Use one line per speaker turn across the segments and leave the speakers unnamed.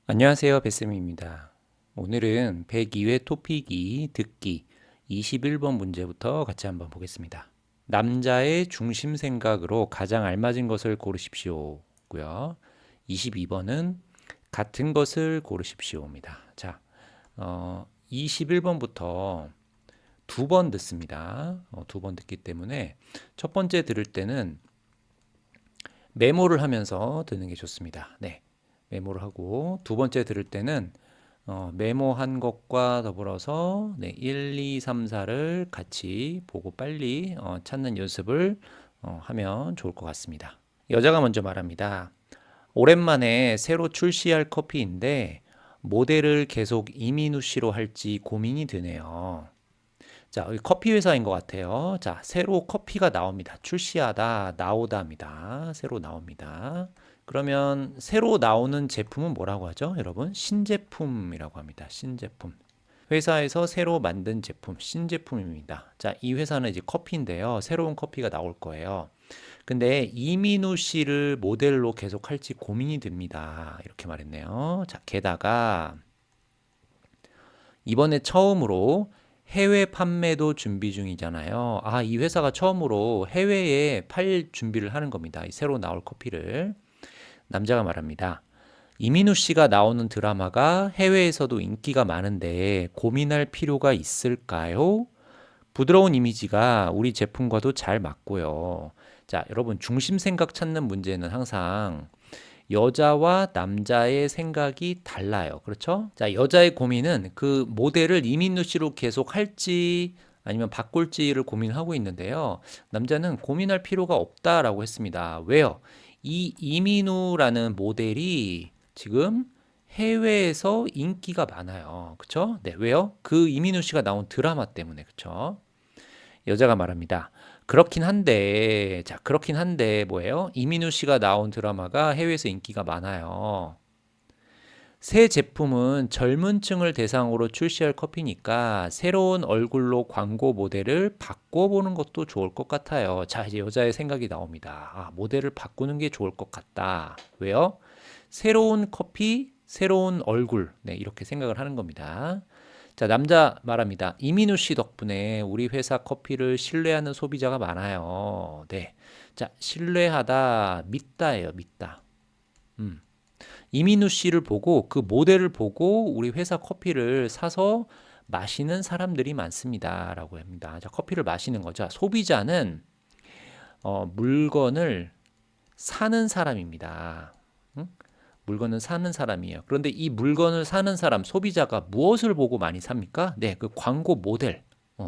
안녕하세요, 뱃쌤입니다. 오늘은 102회 토픽이 듣기 21번 문제부터 같이 한번 보겠습니다. 남자의 중심 생각으로 가장 알맞은 것을 고르십시오고요. 22번은 같은 것을 고르십시오입니다. 자, 21번부터 두 번 듣습니다. 두 번 듣기 때문에 첫 번째 들을 때는 메모를 하면서 듣는 게 좋습니다. 네. 메모를 하고 두 번째 들을 때는 메모한 것과 더불어서 1, 2, 3, 4를 같이 보고 빨리 찾는 연습을 하면 좋을 것 같습니다. 여자가 먼저 말합니다. 오랜만에 새로 출시할 커피인데 모델을 계속 이민우 씨로 할지 고민이 되네요. 자, 여기 커피 회사인 것 같아요. 자, 새로 커피가 나옵니다. 출시하다, 나오다입니다. 새로 나옵니다. 그러면 새로 나오는 제품은 뭐라고 하죠? 여러분, 신제품이라고 합니다. 신제품. 회사에서 새로 만든 제품, 신제품입니다. 자, 이 회사는 이제 커피인데요. 새로운 커피가 나올 거예요. 근데 이민우 씨를 모델로 계속 할지 고민이 됩니다. 이렇게 말했네요. 자, 게다가 이번에 처음으로 해외 판매도 준비 중이잖아요. 아, 이 회사가 처음으로 해외에 팔 준비를 하는 겁니다. 이 새로 나올 커피를. 남자가 말합니다. 이민우 씨가 나오는 드라마가 해외에서도 인기가 많은데 고민할 필요가 있을까요? 부드러운 이미지가 우리 제품과도 잘 맞고요. 자, 여러분 중심 생각 찾는 문제는 항상 여자와 남자의 생각이 달라요. 그렇죠? 자, 여자의 고민은 그 모델을 이민우 씨로 계속 할지 아니면 바꿀지를 고민하고 있는데요. 남자는 고민할 필요가 없다라고 했습니다. 왜요? 이 이민우라는 모델이 지금 해외에서 인기가 많아요. 그렇죠? 네, 왜요? 그 이민우 씨가 나온 드라마 때문에. 그렇죠? 여자가 말합니다. 그렇긴 한데 뭐예요? 이민우 씨가 나온 드라마가 해외에서 인기가 많아요. 새 제품은 젊은 층을 대상으로 출시할 커피니까 새로운 얼굴로 광고 모델을 바꿔보는 것도 좋을 것 같아요. 자, 이제 여자의 생각이 나옵니다. 아, 모델을 바꾸는 게 좋을 것 같다. 왜요? 새로운 커피, 새로운 얼굴. 네, 이렇게 생각을 하는 겁니다. 자, 남자 말합니다. 이민우 씨 덕분에 우리 회사 커피를 신뢰하는 소비자가 많아요. 네. 자, 신뢰하다, 믿다예요, 믿다. 음. 이민우 씨를 보고 그 모델을 보고 우리 회사 커피를 사서 마시는 사람들이 많습니다. 라고 합니다. 자, 커피를 마시는 거죠. 소비자는 물건을 사는 사람입니다. 응? 물건을 사는 사람이에요. 그런데 이 물건을 사는 사람, 소비자가 무엇을 보고 많이 삽니까? 네, 그 광고 모델.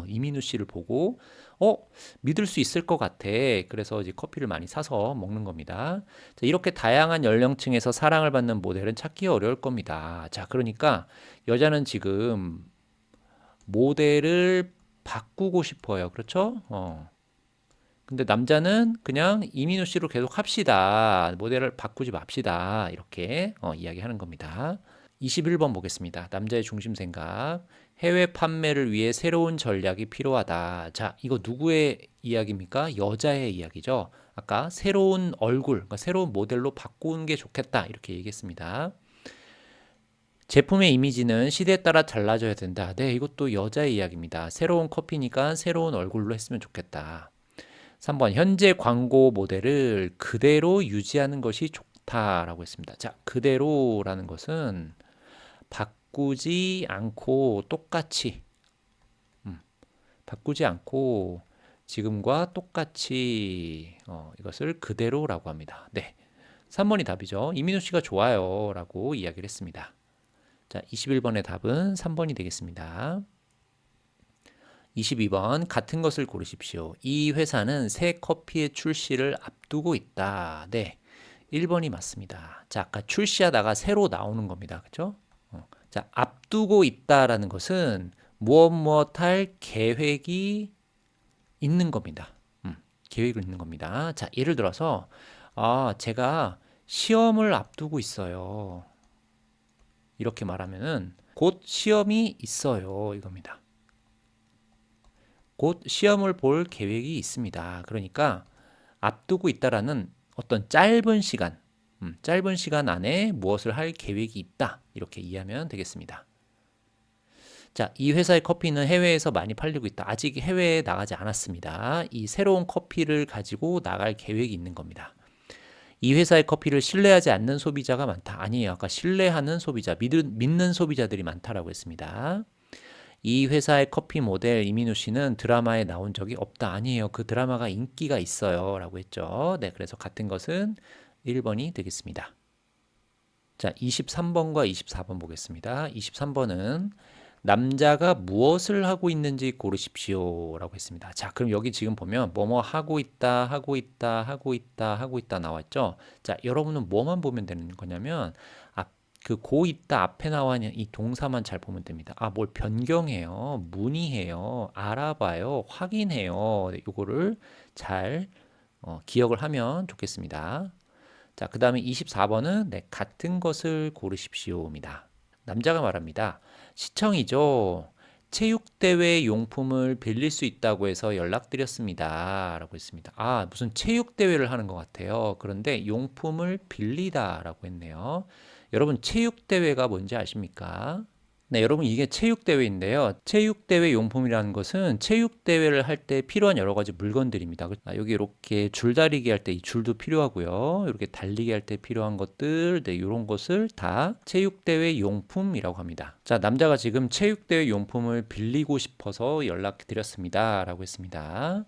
이민우 씨를 보고, 어, 믿을 수 있을 것 같아. 그래서 이제 커피를 많이 사서 먹는 겁니다. 자, 이렇게 다양한 연령층에서 사랑을 받는 모델은 찾기 어려울 겁니다. 자, 그러니까 여자는 지금 모델을 바꾸고 싶어요. 그렇죠? 근데 남자는 그냥 이민우 씨로 계속 합시다. 모델을 바꾸지 맙시다. 이렇게 이야기하는 겁니다. 21번 보겠습니다. 남자의 중심 생각. 해외 판매를 위해 새로운 전략이 필요하다. 자, 이거 누구의 이야기입니까? 여자의 이야기죠. 아까 새로운 얼굴, 그러니까 새로운 모델로 바꾸는 게 좋겠다. 이렇게 얘기했습니다. 제품의 이미지는 시대에 따라 달라져야 된다. 네, 이것도 여자의 이야기입니다. 새로운 커피니까 새로운 얼굴로 했으면 좋겠다. 3번 현재 광고 모델을 그대로 유지하는 것이 좋다라고 했습니다. 자, 그대로라는 것은 바꾸지 않고 똑같이 바꾸지 않고 지금과 똑같이 이것을 그대로라고 합니다. 네. 3번이 답이죠. 이민우 씨가 좋아요 라고 이야기를 했습니다. 자, 21번의 답은 3번이 되겠습니다. 22번 같은 것을 고르십시오. 이 회사는 새 커피의 출시를 앞두고 있다. 네. 1번이 맞습니다. 자, 아까 출시하다가 새로 나오는 겁니다. 그죠? 자, 앞두고 있다라는 것은 무엇 할 계획이 있는 겁니다. 계획을 있는 겁니다. 자, 예를 들어서 제가 시험을 앞두고 있어요. 이렇게 말하면은 곧 시험이 있어요. 이겁니다. 곧 시험을 볼 계획이 있습니다. 그러니까 앞두고 있다라는 어떤 짧은 시간, 짧은 시간 안에 무엇을 할 계획이 있다. 이렇게 이해하면 되겠습니다. 자, 이 회사의 커피는 해외에서 많이 팔리고 있다. 아직 해외에 나가지 않았습니다. 이 새로운 커피를 가지고 나갈 계획이 있는 겁니다. 이 회사의 커피를 신뢰하지 않는 소비자가 많다. 아니에요. 아까 신뢰하는 소비자, 믿는 소비자들이 많다라고 했습니다. 이 회사의 커피 모델 이민우 씨는 드라마에 나온 적이 없다. 아니에요. 그 드라마가 인기가 있어요. 라고 했죠. 네, 그래서 같은 것은 1번이 되겠습니다. 자, 23번과 24번 보겠습니다. 23번은 남자가 무엇을 하고 있는지 고르십시오 라고 했습니다. 자, 그럼 여기 지금 보면 뭐뭐 하고 있다, 하고 있다, 하고 있다, 하고 있다 나왔죠? 자, 여러분은 뭐만 보면 되는 거냐면 그 고 있다 앞에 나와 있는 이 동사만 잘 보면 됩니다. 아, 뭘 변경해요, 문의해요, 알아봐요, 확인해요. 네, 요거를 잘 기억을 하면 좋겠습니다. 자, 그 다음에 24번은 네, 같은 것을 고르십시오입니다. 남자가 말합니다. 시청이죠. 체육대회 용품을 빌릴 수 있다고 해서 연락드렸습니다. 라고 했습니다. 아, 무슨 체육대회를 하는 것 같아요. 그런데 용품을 빌리다 라고 했네요. 여러분, 체육대회가 뭔지 아십니까? 네, 여러분 이게 체육대회인데요. 체육대회 용품이라는 것은 체육대회를 할 때 필요한 여러 가지 물건들입니다. 여기 이렇게 줄다리기 할 때 이 줄도 필요하고요. 이렇게 달리기 할 때 필요한 것들, 네, 이런 것을 다 체육대회 용품이라고 합니다. 자, 남자가 지금 체육대회 용품을 빌리고 싶어서 연락드렸습니다. 라고 했습니다.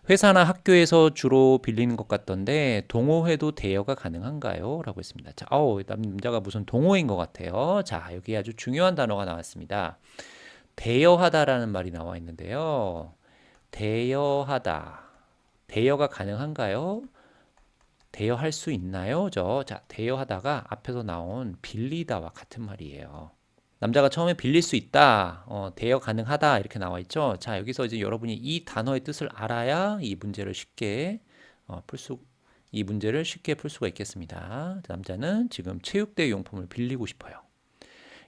회사나 학교에서 주로 빌리는 것 같던데 동호회도 대여가 가능한가요? 라고 했습니다. 자, 남자가 무슨 동호회인 것 같아요. 자, 여기 아주 중요한 단어가 나왔습니다. 대여하다라는 말이 나와 있는데요. 대여하다. 대여가 가능한가요? 대여할 수 있나요? 자, 대여하다가 앞에서 나온 빌리다와 같은 말이에요. 남자가 처음에 빌릴 수 있다, 대여 가능하다 이렇게 나와 있죠. 자, 여기서 이제 여러분이 이 단어의 뜻을 알아야 이 문제를 쉽게 풀 수가 있겠습니다. 남자는 지금 체육대회 용품을 빌리고 싶어요.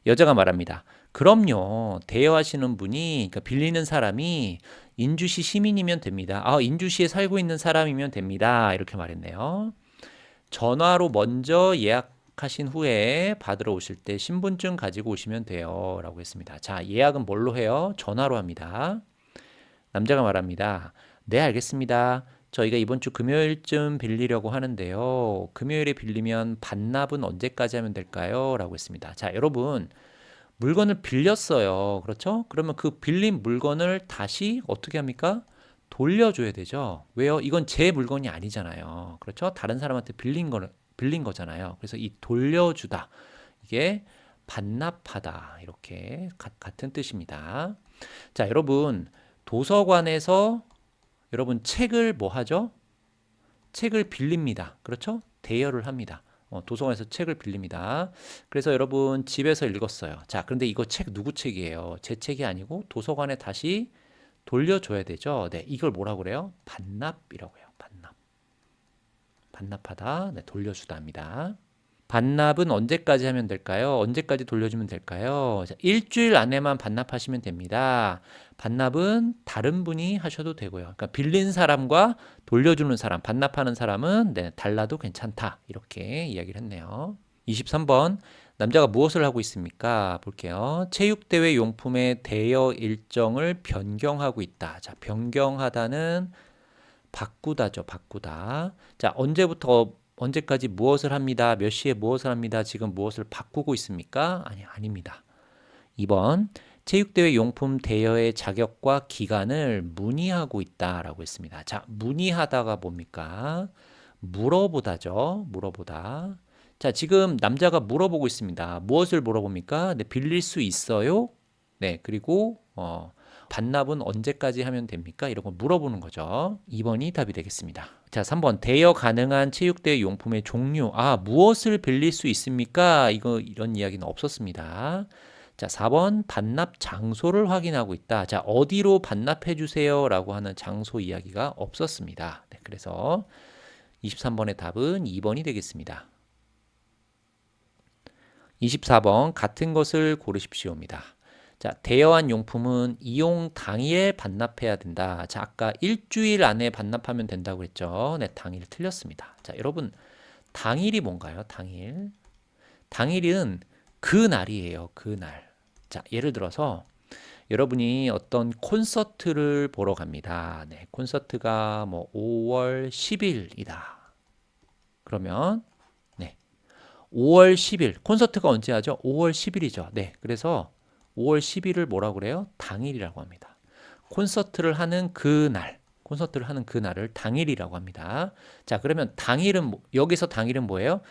여자가 말합니다. 그럼요. 대여하시는 분이, 그러니까 빌리는 사람이 인주시 시민이면 됩니다. 아, 인주시에 살고 있는 사람이면 됩니다. 이렇게 말했네요. 전화로 먼저 예약하신 후에 받으러 오실 때 신분증 가지고 오시면 돼요. 라고 했습니다. 자, 예약은 뭘로 해요? 전화로 합니다. 남자가 말합니다. 네, 알겠습니다. 저희가 이번 주 금요일쯤 빌리려고 하는데요. 금요일에 빌리면 반납은 언제까지 하면 될까요? 라고 했습니다. 자, 여러분, 물건을 빌렸어요. 그렇죠? 그러면 그 빌린 물건을 다시 어떻게 합니까? 돌려줘야 되죠. 왜요? 이건 제 물건이 아니잖아요. 그렇죠? 다른 사람한테 빌린 거잖아요. 그래서 이 돌려주다, 이게 반납하다, 이렇게 같은 뜻입니다. 자, 여러분, 도서관에서 여러분 책을 뭐 하죠? 책을 빌립니다. 그렇죠? 대여를 합니다. 도서관에서 책을 빌립니다. 그래서 여러분 집에서 읽었어요. 자, 그런데 이거 책 누구 책이에요? 제 책이 아니고 도서관에 다시 돌려줘야 되죠. 네, 이걸 뭐라고 그래요? 반납이라고 해요. 반납. 반납하다. 네, 돌려주다입니다. 반납은 언제까지 하면 될까요? 언제까지 돌려주면 될까요? 자, 일주일 안에만 반납하시면 됩니다. 반납은 다른 분이 하셔도 되고요. 그러니까 빌린 사람과 돌려주는 사람, 반납하는 사람은 네, 달라도 괜찮다. 이렇게 이야기를 했네요. 23번. 남자가 무엇을 하고 있습니까? 볼게요. 체육대회 용품의 대여 일정을 변경하고 있다. 자, 변경하다는 바꾸다죠. 바꾸다. 자, 언제까지 무엇을 합니다. 몇 시에 무엇을 합니다. 지금 무엇을 바꾸고 있습니까? 아닙니다. 2번. 체육대회 용품 대여의 자격과 기간을 문의하고 있다라고 했습니다. 자, 문의하다가 뭡니까? 물어보다죠. 물어보다. 자, 지금 남자가 물어보고 있습니다. 무엇을 물어봅니까? 네, 빌릴 수 있어요? 네, 그리고 반납은 언제까지 하면 됩니까? 이런 거 물어보는 거죠. 2번이 답이 되겠습니다. 자, 3번. 대여 가능한 체육대회 용품의 종류. 아, 무엇을 빌릴 수 있습니까? 이런 이야기는 없었습니다. 자, 4번. 반납 장소를 확인하고 있다. 자, 어디로 반납해 주세요 라고 하는 장소 이야기가 없었습니다. 네, 그래서 23번의 답은 2번이 되겠습니다. 24번. 같은 것을 고르십시오입니다. 자, 대여한 용품은 이용 당일에 반납해야 된다. 자, 아까 일주일 안에 반납하면 된다고 했죠. 네, 당일 틀렸습니다. 자, 여러분, 당일이 뭔가요? 당일. 당일은 그 날이에요. 그 날. 자, 예를 들어서 여러분이 어떤 콘서트를 보러 갑니다. 네, 콘서트가 뭐 5월 10일이다. 그러면 네, 5월 10일 콘서트가 언제 하죠? 5월 10일이죠. 네, 그래서 5월 10일을 뭐라고 그래요? 당일이라고 합니다. 콘서트를 하는 그 날, 콘서트를 하는 그 날을 당일이라고 합니다. 자, 그러면 당일은 여기서 당일은 뭐예요?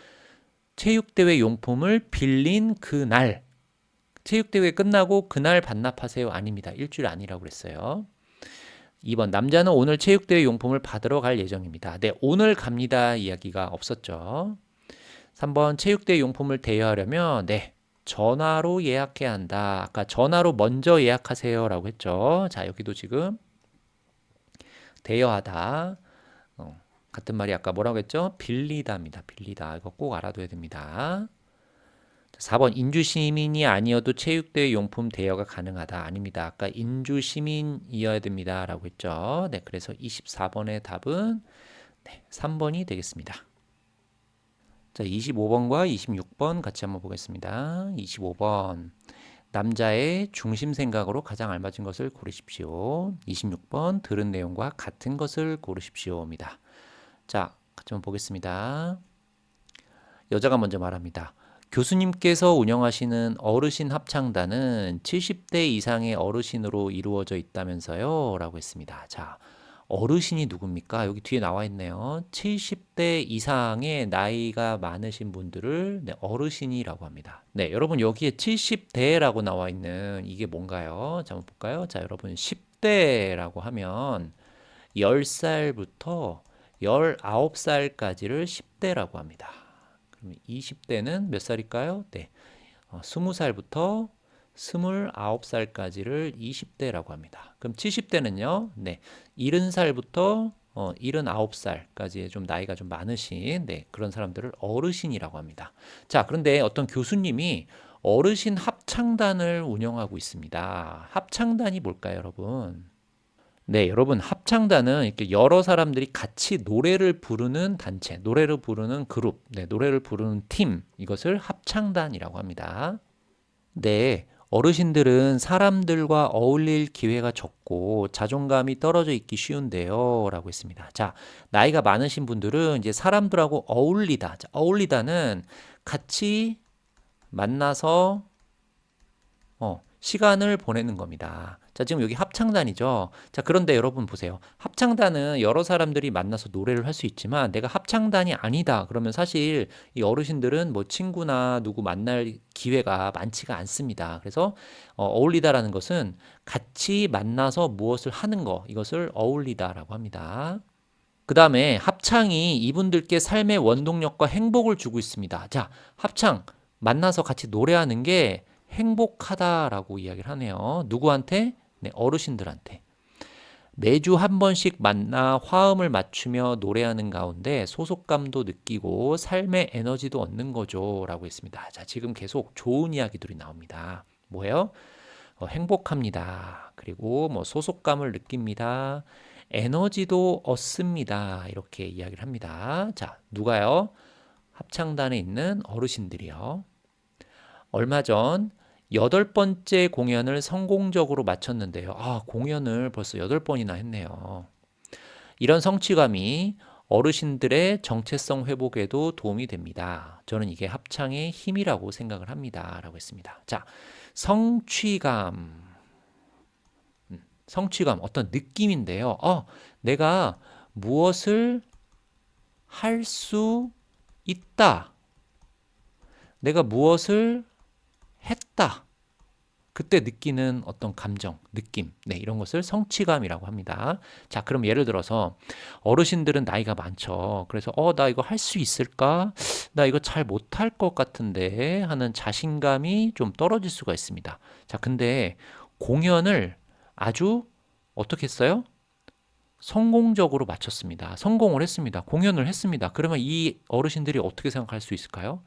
체육대회 용품을 빌린 그 날. 체육대회 끝나고 그날 반납하세요? 아닙니다. 일주일 아니라고 그랬어요. 2번 남자는 오늘 체육대회 용품을 받으러 갈 예정입니다. 네, 오늘 갑니다 이야기가 없었죠. 3번 체육대회 용품을 대여하려면 네, 전화로 예약해야 한다. 아까 전화로 먼저 예약하세요 라고 했죠. 자, 여기도 지금 대여하다. 같은 말이 아까 뭐라고 했죠? 빌리다입니다. 빌리다. 이거 꼭 알아둬야 됩니다. 4번 인주시민이 아니어도 체육대회 용품 대여가 가능하다. 아닙니다. 아까 인주시민이어야 됩니다. 라고 했죠. 네, 그래서 24번의 답은 네, 3번이 되겠습니다. 자, 25번과 26번 같이 한번 보겠습니다. 25번 남자의 중심 생각으로 가장 알맞은 것을 고르십시오. 26번 들은 내용과 같은 것을 고르십시오입니다. 자, 같이 한번 보겠습니다. 여자가 먼저 말합니다. 교수님께서 운영하시는 어르신 합창단은 70대 이상의 어르신으로 이루어져 있다면서요? 라고 했습니다. 자, 어르신이 누굽니까? 여기 뒤에 나와 있네요. 70대 이상의 나이가 많으신 분들을 네, 어르신이라고 합니다. 네, 여러분 여기에 70대라고 나와 있는 이게 뭔가요? 자, 한번 볼까요? 자, 여러분 10대라고 하면 10살부터 19살까지를 10대라고 합니다. 그럼 20대는 몇 살일까요? 네, 20살부터 29살까지를 20대라고 합니다. 그럼 70대는요? 네, 70살부터 79살까지의 좀 나이가 좀 많으신 네, 그런 사람들을 어르신이라고 합니다. 자, 그런데 어떤 교수님이 어르신 합창단을 운영하고 있습니다. 합창단이 뭘까요, 여러분? 네, 여러분 합창단은 이렇게 여러 사람들이 같이 노래를 부르는 단체, 노래를 부르는 그룹, 네, 노래를 부르는 팀, 이것을 합창단이라고 합니다. 네, 어르신들은 사람들과 어울릴 기회가 적고 자존감이 떨어져 있기 쉬운데요. 라고 했습니다. 자, 나이가 많으신 분들은 이제 사람들하고 어울리다. 자, 어울리다는 같이 만나서 시간을 보내는 겁니다. 자, 지금 여기 합창단이죠. 자, 그런데 여러분 보세요. 합창단은 여러 사람들이 만나서 노래를 할 수 있지만 내가 합창단이 아니다. 그러면 사실 이 어르신들은 뭐 친구나 누구 만날 기회가 많지가 않습니다. 그래서 어울리다라는 것은 같이 만나서 무엇을 하는 거, 이것을 어울리다라고 합니다. 그 다음에 합창이 이분들께 삶의 원동력과 행복을 주고 있습니다. 자, 합창 만나서 같이 노래하는 게 행복하다라고 이야기를 하네요. 누구한테? 네, 어르신들한테. 매주 한 번씩 만나 화음을 맞추며 노래하는 가운데 소속감도 느끼고 삶의 에너지도 얻는 거죠. 라고 했습니다. 자, 지금 계속 좋은 이야기들이 나옵니다. 뭐예요? 행복합니다. 그리고 뭐 소속감을 느낍니다. 에너지도 얻습니다. 이렇게 이야기를 합니다. 자, 누가요? 합창단에 있는 어르신들이요. 얼마 전 8번째 공연을 성공적으로 마쳤는데요. 아, 공연을 벌써 8번이나 했네요. 이런 성취감이 어르신들의 정체성 회복에도 도움이 됩니다. 저는 이게 합창의 힘이라고 생각을 합니다. 라고 했습니다. 자, 성취감. 성취감, 어떤 느낌인데요. 내가 무엇을 할 수 있다. 내가 무엇을 했다. 그때 느끼는 어떤 감정, 느낌, 네, 이런 것을 성취감이라고 합니다. 자, 그럼 예를 들어서 어르신들은 나이가 많죠. 그래서 나 이거 할 수 있을까? 나 이거 잘 못할 것 같은데 하는 자신감이 좀 떨어질 수가 있습니다. 자, 근데 공연을 아주 어떻게 했어요? 성공적으로 마쳤습니다. 성공을 했습니다. 공연을 했습니다. 그러면 이 어르신들이 어떻게 생각할 수 있을까요?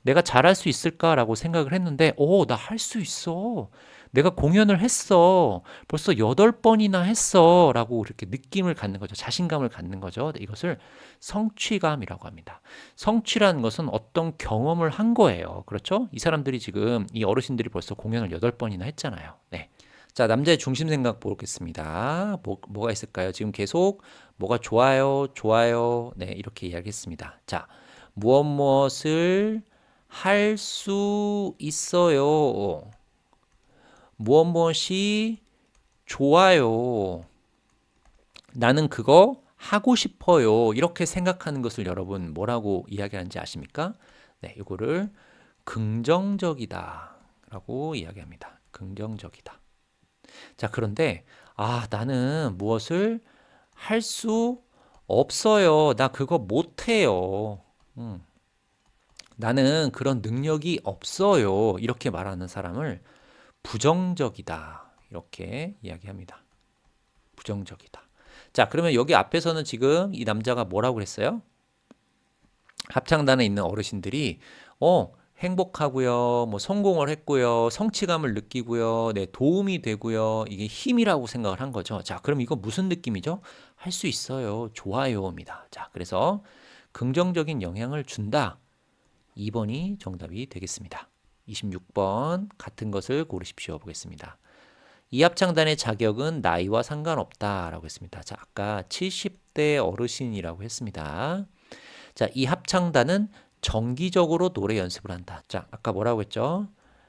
내가 잘할 수 있을까라고 생각을 했는데, 나 할 수 있어. 내가 공연을 했어. 벌써 8번이나 했어. 라고 이렇게 느낌을 갖는 거죠. 자신감을 갖는 거죠. 이것을 성취감이라고 합니다. 성취라는 것은 어떤 경험을 한 거예요. 그렇죠? 이 사람들이 지금, 이 어르신들이 벌써 공연을 8번이나 했잖아요. 네. 자, 남자의 중심 생각 보겠습니다. 뭐가 있을까요? 지금 계속 뭐가 좋아요, 좋아요. 네, 이렇게 이야기했습니다. 자, 무엇을 할 수 있어요. 무엇이 좋아요. 나는 그거 하고 싶어요. 이렇게 생각하는 것을 여러분 뭐라고 이야기하는지 아십니까? 네, 이거를 긍정적이다 라고 이야기합니다. 긍정적이다. 자, 그런데 나는 무엇을 할 수 없어요. 나 그거 못해요. 나는 그런 능력이 없어요. 이렇게 말하는 사람을 부정적이다. 이렇게 이야기합니다. 부정적이다. 자, 그러면 여기 앞에서는 지금 이 남자가 뭐라고 했어요? 합창단에 있는 어르신들이 행복하고요, 뭐 성공을 했고요, 성취감을 느끼고요, 네, 도움이 되고요, 이게 힘이라고 생각을 한 거죠. 자, 그럼 이거 무슨 느낌이죠? 할 수 있어요, 좋아요입니다. 자, 그래서 긍정적인 영향을 준다. 2번이 정답이 되겠습니다. 26번 같은 것을 고르십시오. 보겠습니다. 이 합창단의 자격은 나이와 상관없다라고 했습니다. 자, 아까 70대 어르신이라고 했습니다. 자, 이 합창단은 정기적으로 노래 연습을 한다. 자, 아까 뭐라고 했죠?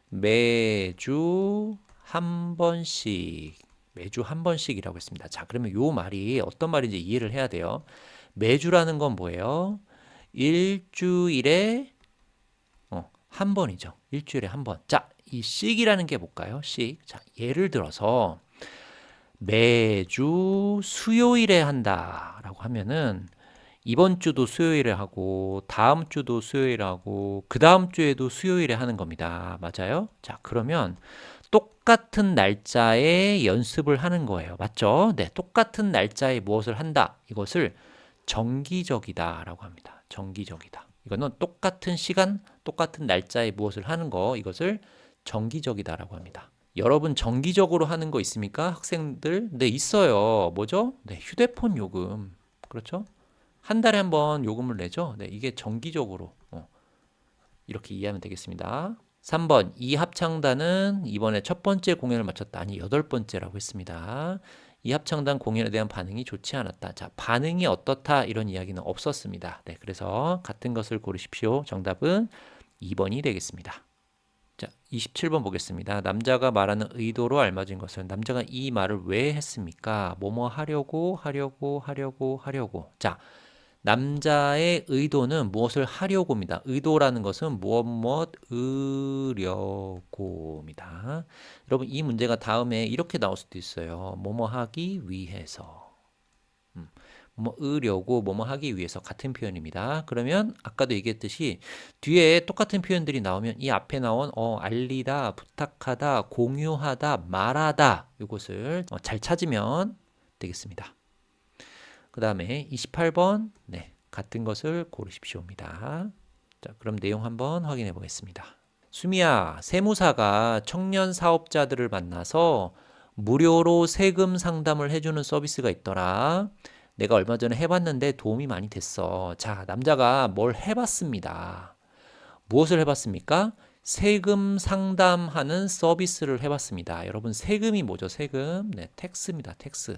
매주 한 번씩, 매주 한 번씩이라고 했습니다. 자, 그러면 요 말이 어떤 말인지 이해를 해야 돼요. 매주라는 건 뭐예요? 일주일에 한 번이죠. 일주일에 한 번. 자, 이 씩이라는 게 뭘까요? 씩. 자, 예를 들어서 매주 수요일에 한다라고 하면은 이번 주도 수요일에 하고 다음 주도 수요일에 하고 그 다음 주에도 수요일에 하는 겁니다. 맞아요? 자, 그러면 똑같은 날짜에 연습을 하는 거예요. 맞죠? 네, 똑같은 날짜에 무엇을 한다. 이것을 정기적이다라고 합니다. 정기적이다. 이거는 똑같은 시간, 똑같은 날짜에 무엇을 하는 거, 이것을 정기적이다라고 합니다. 여러분 정기적으로 하는 거 있습니까? 학생들? 네, 있어요. 뭐죠? 네, 휴대폰 요금. 그렇죠? 한 달에 한 번 요금을 내죠. 네, 이게 정기적으로 이렇게 이해하면 되겠습니다. 3번, 이 합창단은 이번에 첫 번째 공연을 마쳤다. 아니, 8번째라고 했습니다. 이 합창단 공연에 대한 반응이 좋지 않았다. 자, 반응이 어떻다 이런 이야기는 없었습니다. 네, 그래서 같은 것을 고르십시오. 정답은 2번이 되겠습니다. 자, 27번 보겠습니다. 남자가 말하는 의도로 알맞은 것은 남자가 이 말을 왜 했습니까? 뭐뭐 하려고. 자, 남자의 의도는 무엇을 하려고입니다. 의도라는 것은 무엇 으려고입니다. 여러분 이 문제가 다음에 이렇게 나올 수도 있어요. 뭐뭐 하기 위해서. 뭐 으려고 뭐뭐 하기 위해서 같은 표현입니다. 그러면 아까도 얘기했듯이 뒤에 똑같은 표현들이 나오면 이 앞에 나온 알리다, 부탁하다, 공유하다, 말하다 이것을 잘 찾으면 되겠습니다. 그 다음에 28번 네, 같은 것을 고르십시오입니다. 자, 그럼 내용 한번 확인해 보겠습니다. 수미야, 세무사가 청년 사업자들을 만나서 무료로 세금 상담을 해주는 서비스가 있더라. 내가 얼마 전에 해봤는데 도움이 많이 됐어. 자, 남자가 뭘 해봤습니다. 무엇을 해봤습니까? 세금 상담하는 서비스를 해봤습니다. 여러분 세금이 뭐죠? 세금. 네, 텍스입니다. 텍스.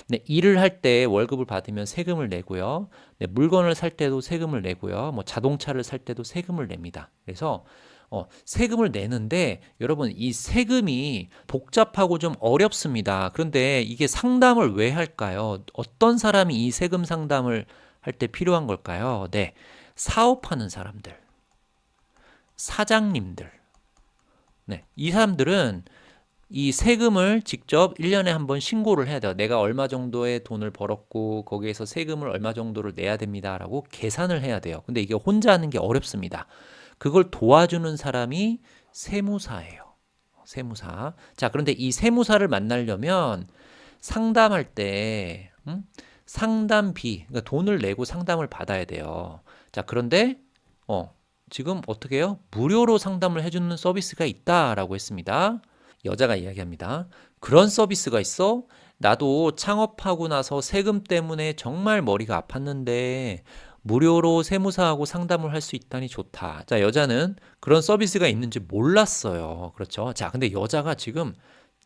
네, 일을 할 때 월급을 받으면 세금을 내고요. 네, 물건을 살 때도 세금을 내고요. 뭐 자동차를 살 때도 세금을 냅니다. 그래서 세금을 내는데 여러분 이 세금이 복잡하고 좀 어렵습니다. 그런데 이게 상담을 왜 할까요? 어떤 사람이 이 세금 상담을 할 때 필요한 걸까요? 네, 사업하는 사람들. 사장님들. 네, 이 사람들은 이 세금을 직접 1년에 한 번 신고를 해야 돼요. 내가 얼마 정도의 돈을 벌었고 거기에서 세금을 얼마 정도를 내야 됩니다라고 계산을 해야 돼요. 근데 이게 혼자 하는 게 어렵습니다. 그걸 도와주는 사람이 세무사예요. 세무사. 자, 그런데 이 세무사를 만나려면 상담할 때 상담비, 그러니까 돈을 내고 상담을 받아야 돼요. 자, 그런데 지금 어떻게 해요? 무료로 상담을 해주는 서비스가 있다라고 했습니다. 여자가 이야기합니다. 그런 서비스가 있어? 나도 창업하고 나서 세금 때문에 정말 머리가 아팠는데 무료로 세무사하고 상담을 할 수 있다니 좋다. 자, 여자는 그런 서비스가 있는지 몰랐어요. 그렇죠? 자, 근데 여자가 지금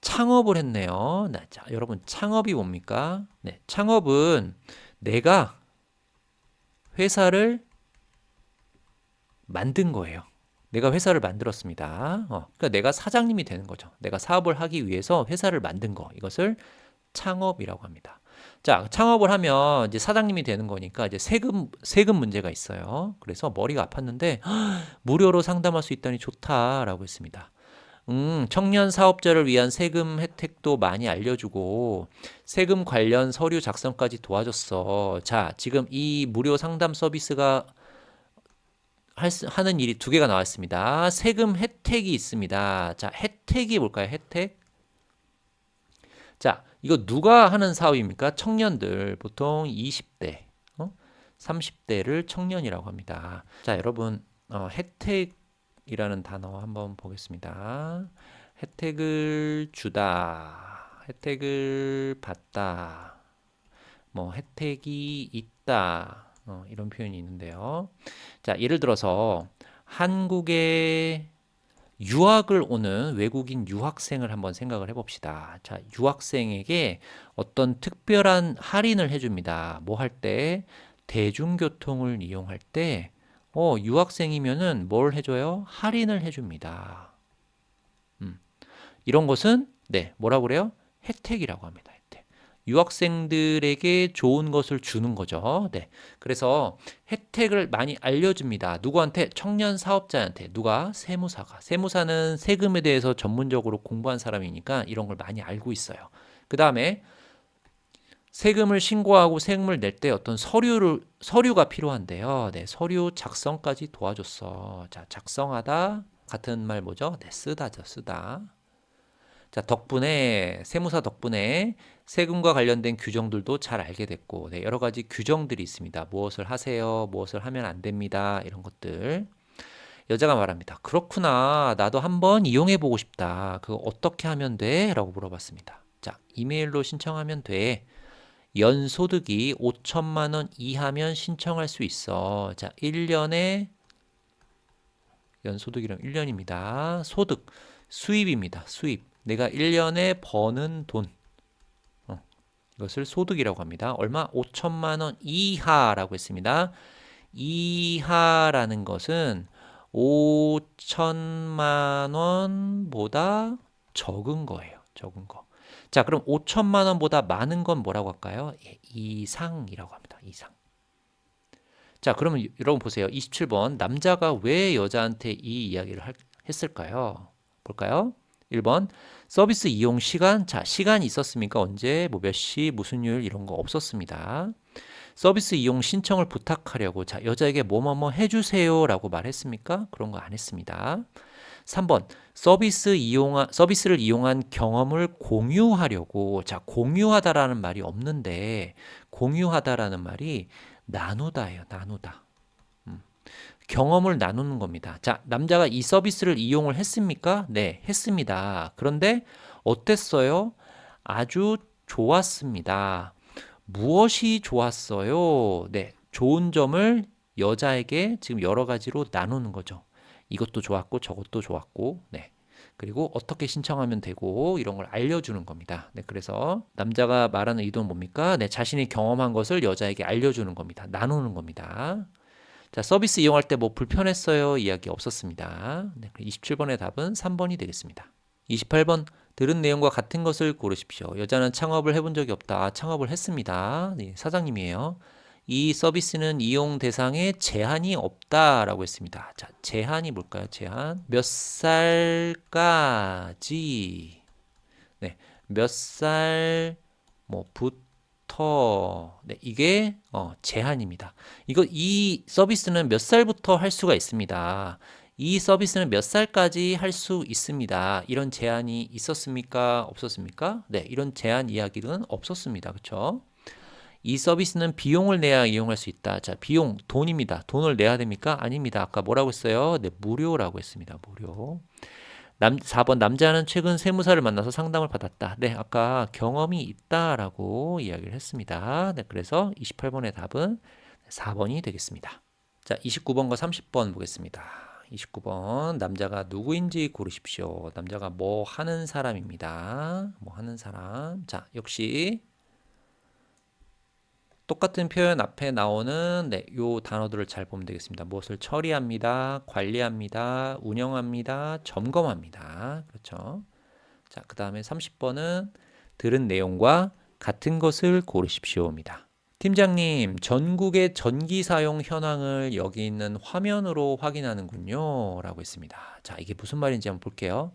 창업을 했네요. 네, 자, 여러분 창업이 뭡니까? 네, 창업은 내가 회사를 만든 거예요. 내가 회사를 만들었습니다. 그러니까 내가 사장님이 되는 거죠. 내가 사업을 하기 위해서 회사를 만든 거. 이것을 창업이라고 합니다. 자, 창업을 하면 이제 사장님이 되는 거니까 이제 세금 문제가 있어요. 그래서 머리가 아팠는데 무료로 상담할 수 있다니 좋다라고 했습니다. 청년 사업자를 위한 세금 혜택도 많이 알려주고 세금 관련 서류 작성까지 도와줬어. 자, 지금 이 무료 상담 서비스가 하는 일이 두 개가 나왔습니다. 세금 혜택이 있습니다. 자, 혜택이 뭘까요? 혜택? 자, 이거 누가 하는 사업입니까? 청년들, 보통 20대, 30대를 청년이라고 합니다. 자, 여러분, 혜택이라는 단어 한번 보겠습니다. 혜택을 주다, 혜택을 받다, 뭐 혜택이 있다, 이런 표현이 있는데요. 자, 예를 들어서 한국에 유학을 오는 외국인 유학생을 한번 생각을 해봅시다. 자, 유학생에게 어떤 특별한 할인을 해줍니다. 뭐 할 때? 대중교통을 이용할 때, 유학생이면은 뭘 해줘요? 할인을 해줍니다. 이런 것은, 네, 뭐라고 그래요? 혜택이라고 합니다. 혜택. 유학생들에게 좋은 것을 주는 거죠. 네. 그래서 혜택을 많이 알려줍니다. 누구한테? 청년 사업자한테. 누가? 세무사가. 세무사는 세금에 대해서 전문적으로 공부한 사람이니까 이런 걸 많이 알고 있어요. 그 다음에 세금을 신고하고 세금을 낼 때 어떤 서류가 필요한데요. 네, 서류 작성까지 도와줬어. 자, 작성하다 같은 말 뭐죠? 네, 쓰다죠, 쓰다. 자, 세무사 덕분에 세금과 관련된 규정들도 잘 알게 됐고, 네, 여러 가지 규정들이 있습니다. 무엇을 하세요, 무엇을 하면 안 됩니다. 이런 것들. 여자가 말합니다. 그렇구나. 나도 한번 이용해 보고 싶다. 그거 어떻게 하면 돼? 라고 물어봤습니다. 자, 이메일로 신청하면 돼. 연소득이 5천만 원 이하면 신청할 수 있어. 자, 1년에 연소득이랑 1년입니다. 소득, 수입입니다. 수입. 내가 1년에 버는 돈. 이것을 소득이라고 합니다. 얼마? 5천만 원 이하라고 했습니다. 이하라는 것은 5천만 원보다 적은 거예요. 적은 거. 자, 그럼 5천만 원보다 많은 건 뭐라고 할까요? 예, 이상이라고 합니다. 이상. 자, 그러면 여러분 보세요. 27번. 남자가 왜 여자한테 이 이야기를 했을까요? 볼까요? 1번. 서비스 이용 시간. 자, 시간이 있었습니까? 언제? 뭐 몇 시, 무슨 요일 이런 거 없었습니다. 서비스 이용 신청을 부탁하려고. 자, 여자에게 뭐뭐뭐 해주세요 라고 말했습니까? 그런 거 안 했습니다. 3번. 서비스를 이용한 경험을 공유하려고. 자, 공유하다라는 말이 없는데 공유하다라는 말이 나누다예요. 나누다. 경험을 나누는 겁니다. 자, 남자가 이 서비스를 이용을 했습니까? 네, 했습니다. 그런데 어땠어요? 아주 좋았습니다. 무엇이 좋았어요? 네, 좋은 점을 여자에게 지금 여러 가지로 나누는 거죠. 이것도 좋았고 저것도 좋았고, 네. 그리고 어떻게 신청하면 되고 이런 걸 알려주는 겁니다. 네, 그래서 남자가 말하는 의도는 뭡니까? 네, 자신이 경험한 것을 여자에게 알려주는 겁니다. 나누는 겁니다. 자, 서비스 이용할 때 뭐 불편했어요? 이야기 없었습니다. 네, 27번의 답은 3번이 되겠습니다. 28번. 들은 내용과 같은 것을 고르십시오. 여자는 창업을 해본 적이 없다. 창업을 했습니다. 네, 사장님이에요. 이 서비스는 이용 대상에 제한이 없다라고 했습니다. 자, 제한이 뭘까요? 제한. 몇 살까지, 네, 몇 살, 뭐, 부터, 네, 이게, 제한입니다. 이 서비스는 몇 살부터 할 수가 있습니다. 이 서비스는 몇 살까지 할 수 있습니다. 이런 제한이 있었습니까? 없었습니까? 네, 이런 제한 이야기는 없었습니다. 그렇죠? 이 서비스는 비용을 내야 이용할 수 있다. 자, 비용, 돈입니다. 돈을 내야 됩니까? 아닙니다. 아까 뭐라고 했어요? 네, 무료라고 했습니다. 무료. 4번 남자는 최근 세무사를 만나서 상담을 받았다. 네, 아까 경험이 있다라고 이야기를 했습니다. 네, 그래서 28번의 답은 4번이 되겠습니다. 자, 29번과 30번 보겠습니다. 29번 남자가 누구인지 고르십시오. 남자가 뭐 하는 사람입니다. 뭐 하는 사람. 자, 역시 똑같은 표현 앞에 나오는 요 단어들을 잘 보면 되겠습니다. 무엇을 처리합니다. 관리합니다. 운영합니다. 점검합니다. 그렇죠. 자, 그 다음에 30번은 들은 내용과 같은 것을 고르십시오입니다. 팀장님, 전국의 전기 사용 현황을 여기 있는 화면으로 확인하는군요. 라고 했습니다. 자, 이게 무슨 말인지 한번 볼게요.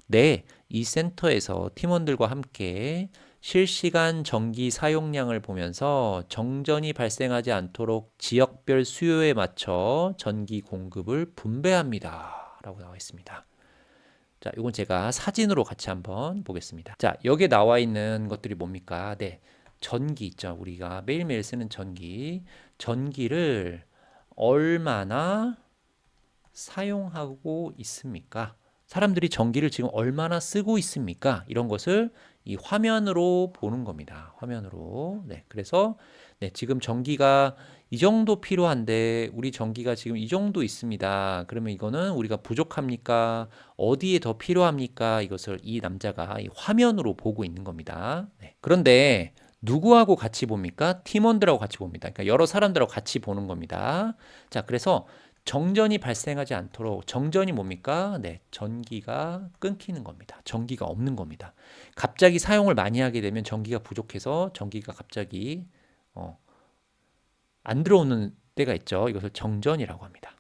네, 이 센터에서 팀원들과 함께 실시간 전기 사용량을 보면서 정전이 발생하지 않도록 지역별 수요에 맞춰 전기 공급을 분배합니다. 라고 나와 있습니다. 자, 이건 제가 사진으로 같이 한번 보겠습니다. 자, 여기에 나와 있는 것들이 뭡니까? 네, 전기 있죠. 우리가 매일매일 쓰는 전기. 전기를 얼마나 사용하고 있습니까? 사람들이 전기를 지금 얼마나 쓰고 있습니까? 이런 것을 이 화면으로 보는 겁니다. 화면으로. 네, 그래서 네, 지금 전기가 이 정도 필요한데 우리 전기가 지금 이 정도 있습니다. 그러면 이거는 우리가 부족합니까? 어디에 더 필요합니까? 이것을 이 남자가 이 화면으로 보고 있는 겁니다. 네. 그런데 누구하고 같이 봅니까? 팀원들하고 같이 봅니다. 그러니까 여러 사람들하고 같이 보는 겁니다. 자, 그래서 정전이 발생하지 않도록 정전이 뭡니까? 네, 전기가 끊기는 겁니다. 전기가 없는 겁니다. 갑자기 사용을 많이 하게 되면 전기가 부족해서 전기가 갑자기 안 들어오는 때가 있죠. 이것을 정전이라고 합니다.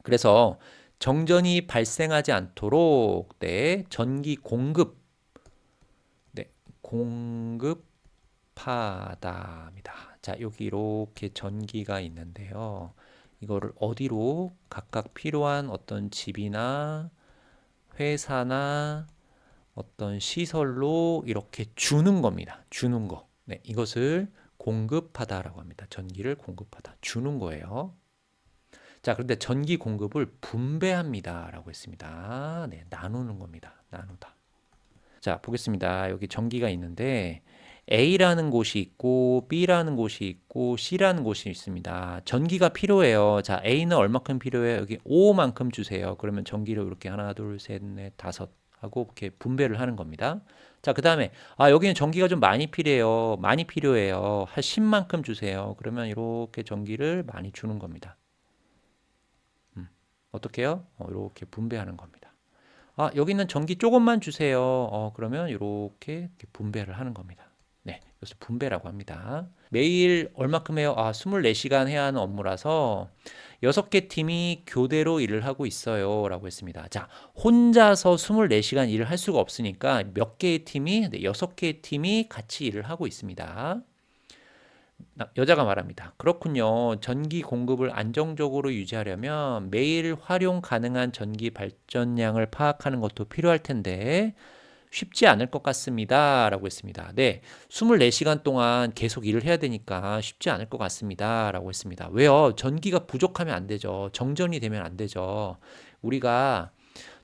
그래서 정전이 발생하지 않도록 네, 전기 공급 네, 공급하다입니다. 자, 여기 이렇게 전기가 있는데요. 이거를 어디로 각각 필요한 어떤 집이나 회사나 어떤 시설로 이렇게 주는 겁니다. 주는 거. 네, 이것을 공급하다라고 합니다. 전기를 공급하다. 주는 거예요. 자, 그런데 전기 공급을 분배합니다라고 했습니다. 네, 나누는 겁니다. 나누다. 자, 보겠습니다. 여기 전기가 있는데 A라는 곳이 있고 B라는 곳이 있고 C라는 곳이 있습니다. 전기가 필요해요. 자, A는 얼마큼 필요해요? 여기 5만큼 주세요. 그러면 전기를 이렇게 하나, 둘, 셋, 넷, 다섯 하고 이렇게 분배를 하는 겁니다. 자, 그 다음에 여기는 전기가 좀 많이 필요해요. 많이 필요해요. 한 10만큼 주세요. 그러면 이렇게 전기를 많이 주는 겁니다. 어떻게 해요? 이렇게 분배하는 겁니다. 여기는 전기 조금만 주세요. 그러면 이렇게 분배를 하는 겁니다. 네, 이것을 분배라고 합니다. 매일 얼마큼 해요? 24시간 해야 하는 업무라서 6개 팀이 교대로 일을 하고 있어요. 라고 했습니다. 자, 혼자서 24시간 일을 할 수가 없으니까 몇 개의 팀이, 6개의 팀이 같이 일을 하고 있습니다. 여자가 말합니다. 그렇군요. 전기 공급을 안정적으로 유지하려면 매일 활용 가능한 전기 발전량을 파악하는 것도 필요할 텐데 쉽지 않을 것 같습니다. 라고 했습니다. 네, 24시간 동안 계속 일을 해야 되니까 쉽지 않을 것 같습니다. 라고 했습니다. 왜요? 전기가 부족하면 안 되죠. 정전이 되면 안 되죠. 우리가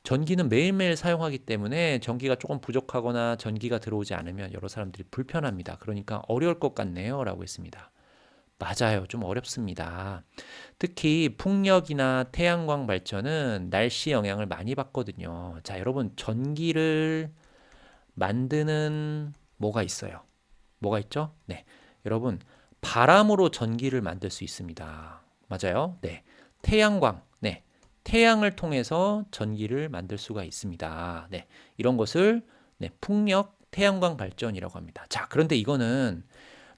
전기는 매일매일 사용하기 때문에 전기가 조금 부족하거나 전기가 들어오지 않으면 여러 사람들이 불편합니다. 그러니까 어려울 것 같네요. 라고 했습니다. 맞아요. 좀 어렵습니다. 특히 풍력이나 태양광 발전은 날씨 영향을 많이 받거든요. 자, 여러분, 전기를 만드는 뭐가 있어요? 뭐가 있죠? 네. 여러분, 바람으로 전기를 만들 수 있습니다. 맞아요? 네. 태양광. 네. 태양을 통해서 전기를 만들 수가 있습니다. 네. 이런 것을 네, 풍력, 태양광 발전이라고 합니다. 자, 그런데 이거는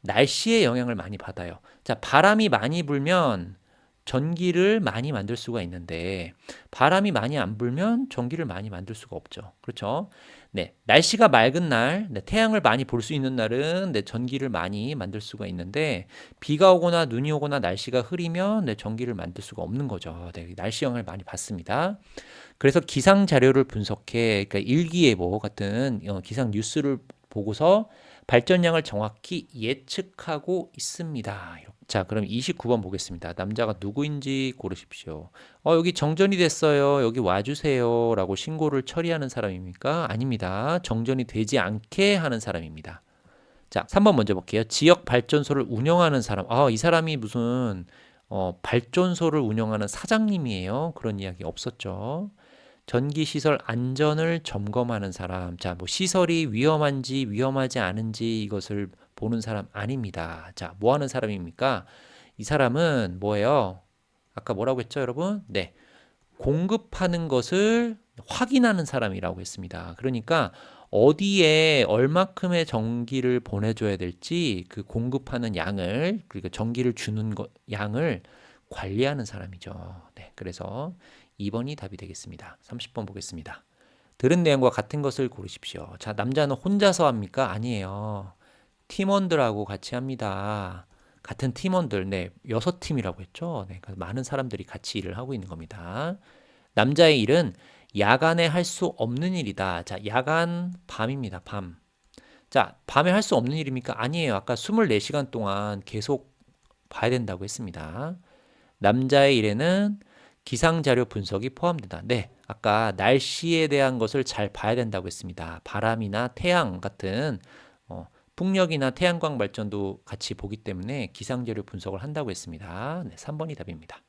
날씨의 영향을 많이 받아요. 자, 바람이 많이 불면 전기를 많이 만들 수가 있는데 바람이 많이 안 불면 전기를 많이 만들 수가 없죠. 그렇죠? 네, 날씨가 맑은 날, 네, 태양을 많이 볼 수 있는 날은 네, 전기를 많이 만들 수가 있는데 비가 오거나 눈이 오거나 날씨가 흐리면 네, 전기를 만들 수가 없는 거죠. 네, 날씨 영향을 많이 받습니다. 그래서 기상 자료를 분석해, 그러니까 일기예보 같은 기상 뉴스를 보고서 발전량을 정확히 예측하고 있습니다. 자, 그럼 29번 보겠습니다. 남자가 누구인지 고르십시오. 여기 정전이 됐어요. 여기 와주세요. 라고 신고를 처리하는 사람입니까? 아닙니다. 정전이 되지 않게 하는 사람입니다. 자, 3번 먼저 볼게요. 지역 발전소를 운영하는 사람. 이 사람이 무슨 발전소를 운영하는 사장님이에요. 그런 이야기 없었죠. 전기시설 안전을 점검하는 사람. 자, 뭐 시설이 위험한지 위험하지 않은지 이것을 보는 사람 아닙니다. 자, 뭐 하는 사람입니까? 이 사람은 뭐예요? 아까 뭐라고 했죠, 여러분? 네. 공급하는 것을 확인하는 사람이라고 했습니다. 그러니까 어디에 얼마큼의 전기를 보내줘야 될지 그 공급하는 양을, 그러니까 전기를 주는 양을 관리하는 사람이죠. 네, 그래서 2번이 답이 되겠습니다. 30번 보겠습니다. 들은 내용과 같은 것을 고르십시오. 자, 남자는 혼자서 합니까? 아니에요. 팀원들하고 같이 합니다. 같은 팀원들, 네, 6팀이라고 했죠. 네, 많은 사람들이 같이 일을 하고 있는 겁니다. 남자의 일은 야간에 할 수 없는 일이다. 자, 야간 밤입니다. 밤. 자, 밤에 할 수 없는 일입니까? 아니에요. 아까 24시간 동안 계속 봐야 된다고 했습니다. 남자의 일에는 기상자료 분석이 포함된다. 네, 아까 날씨에 대한 것을 잘 봐야 된다고 했습니다. 바람이나 태양 같은 풍력이나 태양광 발전도 같이 보기 때문에 기상자료 분석을 한다고 했습니다. 네, 3번이 답입니다.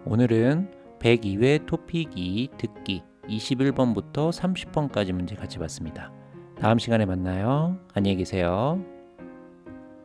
오늘은 102회 토픽 2 듣기 21번부터 30번까지 문제 같이 봤습니다. 다음 시간에 만나요. 안녕히 계세요.